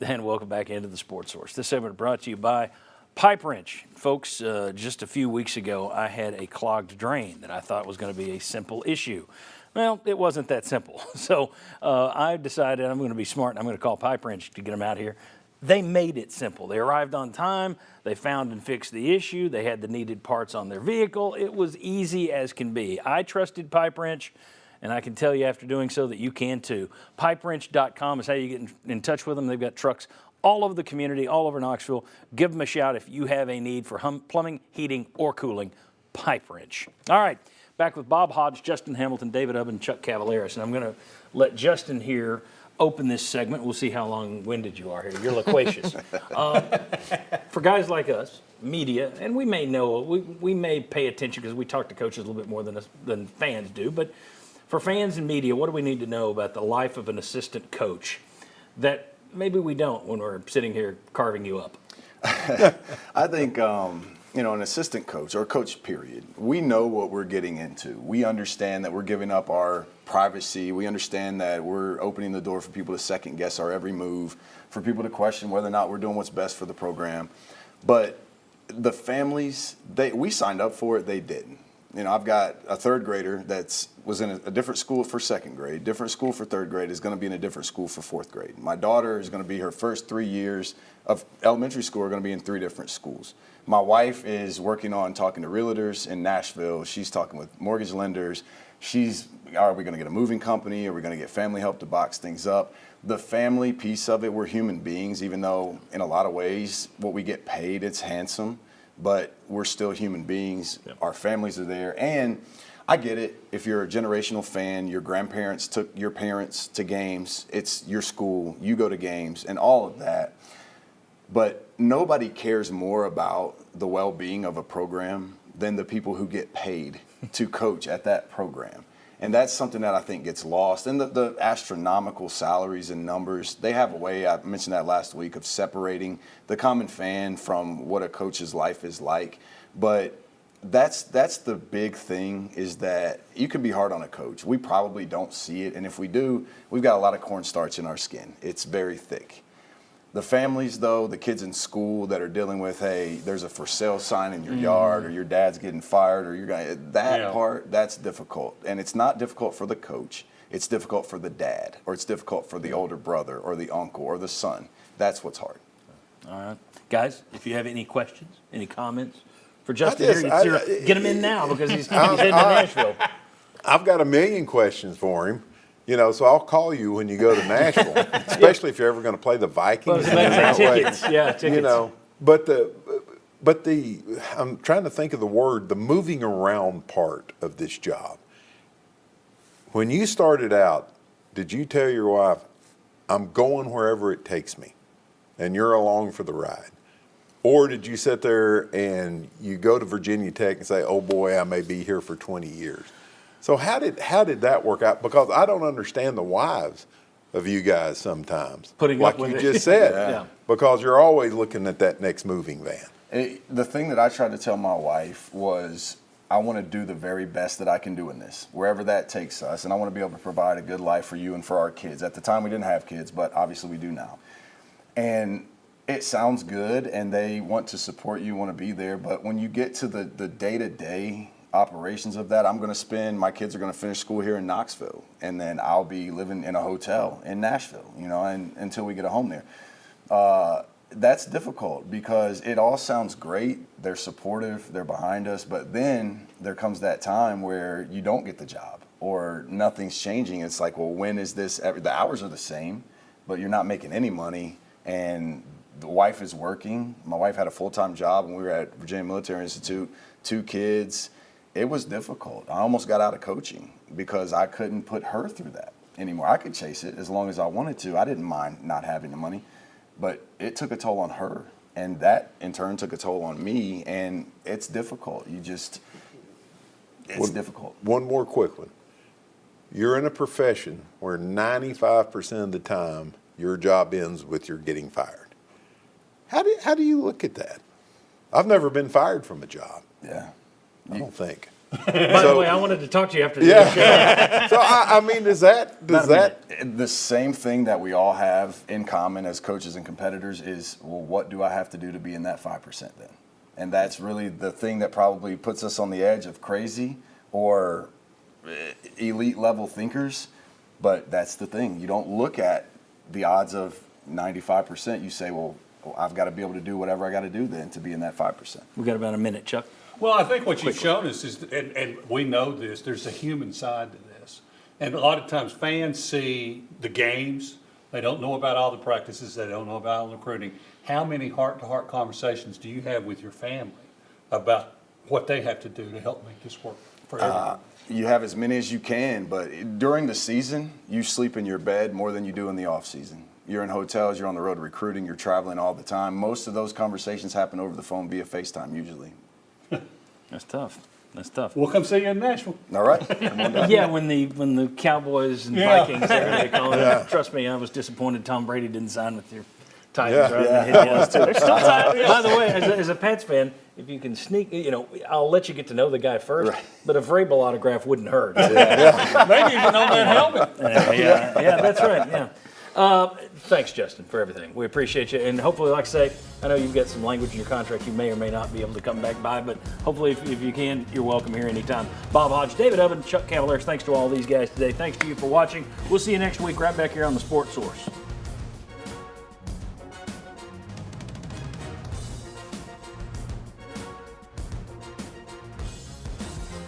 And welcome back into the Sports Source. This segment brought to you by Pipe Wrench. Folks, just a few weeks ago, I had a clogged drain that I thought was going to be a simple issue. Well, it wasn't that simple. So I decided I'm going to be smart and I'm going to call Pipe Wrench to get them out here. They made it simple. They arrived on time. They found and fixed the issue. They had the needed parts on their vehicle. It was easy as can be. I trusted Pipe Wrench. And I can tell you after doing so that you can too. PipeWrench.com is how you get in touch with them. They've got trucks all over the community, all over Knoxville. Give them a shout if you have a need for plumbing, heating, or cooling. Pipe Wrench. All right, back with Bob Hodge, Justin Hamilton, David Ubbin, Chuck Cavaleris. And I'm going to let Justin here open this segment. We'll see how long-winded you are here. You're loquacious. For guys like us, media, and we may know, we may pay attention because we talk to coaches a little bit more than fans do, but for fans and media, what do we need to know about the life of an assistant coach that maybe we don't when we're sitting here carving you up? I think, an assistant coach or a coach, period, we know what we're getting into. We understand that we're giving up our privacy. We understand that we're opening the door for people to second guess our every move, for people to question whether or not we're doing what's best for the program. But the families, we signed up for it, they didn't. I've got a third grader that was in a different school for second grade, different school for third grade, is going to be in a different school for fourth grade. My daughter is going to be her first 3 years of elementary school are going to be in 3 different schools. My wife is working on talking to realtors in Nashville. She's talking with mortgage lenders. Are we going to get a moving company? Are we going to get family help to box things up? The family piece of it, we're human beings, even though in a lot of ways what we get paid, it's handsome. But we're still human beings. Yep. Our families are there. And I get it. If you're a generational fan, your grandparents took your parents to games. It's your school. You go to games and all of that. But nobody cares more about the well-being of a program than the people who get paid to coach at that program. And that's something that I think gets lost. And the astronomical salaries and numbers, they have a way, I mentioned that last week, of separating the common fan from what a coach's life is like. But that's the big thing, is that you can be hard on a coach. We probably don't see it. And if we do, we've got a lot of cornstarch in our skin. It's very thick. The families, though, the kids in school that are dealing with, hey, there's a for sale sign in your yard, or your dad's getting fired, or part, that's difficult. And it's not difficult for the coach. It's difficult for the dad, or it's difficult for the older brother, or the uncle, or the son. That's what's hard. All right. Guys, if you have any questions, any comments for Justin, get him in now because he's heading to Nashville. I've got a million questions for him. So I'll call you when you go to Nashville, especially if you're ever going to play the Vikings. Tickets. But I'm trying to think of the word, the moving around part of this job. When you started out, did you tell your wife, I'm going wherever it takes me, and you're along for the ride? Or did you sit there and you go to Virginia Tech and say, oh boy, I may be here for 20 years? So how did that work out? Because I don't understand the wives of you guys sometimes. Putting like up with you it. just said. Yeah. Because you're always looking at that next moving van. The thing that I tried to tell my wife was, I want to do the very best that I can do in this, wherever that takes us. And I want to be able to provide a good life for you and for our kids. At the time, we didn't have kids, but obviously we do now. And it sounds good, and they want to support you, want to be there. But when you get to the day-to-day operations of that, my kids are going to finish school here in Knoxville, and then I'll be living in a hotel in Nashville, and until we get a home there. That's difficult because it all sounds great. They're supportive, they're behind us, but then there comes that time where you don't get the job or nothing's changing. It's like, well, when is this? The hours are the same, but you're not making any money, and the wife is working. My wife had a full-time job when we were at Virginia Military Institute, 2 kids. It was difficult. I almost got out of coaching because I couldn't put her through that anymore. I could chase it as long as I wanted to. I didn't mind not having the money, but it took a toll on her, and that in turn took a toll on me, and it's difficult. It's difficult. One more quick one. You're in a profession where 95% of the time your job ends with your getting fired. How do you look at that? I've never been fired from a job. Yeah. I don't think. By the way, I wanted to talk to you after the show. Yeah. So I mean, does that The same thing that we all have in common as coaches and competitors is, well, what do I have to do to be in that 5% then? And that's really the thing that probably puts us on the edge of crazy or elite level thinkers. But that's the thing. You don't look at the odds of 95%. You say, well, I've got to be able to do whatever I got to do then to be in that 5%. We got about a minute, Chuck. Well, I think what you've shown us is, and we know this, there's a human side to this. And a lot of times fans see the games, they don't know about all the practices, they don't know about all the recruiting. How many heart-to-heart conversations do you have with your family about what they have to do to help make this work for everyone? You have as many as you can, but during the season, you sleep in your bed more than you do in the off season. You're in hotels, you're on the road recruiting, you're traveling all the time. Most of those conversations happen over the phone via FaceTime usually. That's tough. That's tough. We'll come see you in Nashville. All right. Come on down. Yeah, when the Cowboys and Yeah. Vikings, they call it. Trust me, I was disappointed Tom Brady didn't sign with your Titans. Yeah. Right? Yeah, They hit us too. They're still Titans. By the way, as a Pats fan, if you can sneak, I'll let you get to know the guy first. Right. But a Vrabel autograph wouldn't hurt. Maybe even on that helmet. Yeah, that's right. Yeah. Thanks, Justin, for everything. We appreciate you, and hopefully, like I say, I know you've got some language in your contract you may or may not be able to come back by, but hopefully, if you can, you're welcome here anytime. Bob Hodge, David Oven, Chuck Cavaliers, thanks to all these guys today. Thanks to you for watching. We'll see you next week right back here on the Sports Source.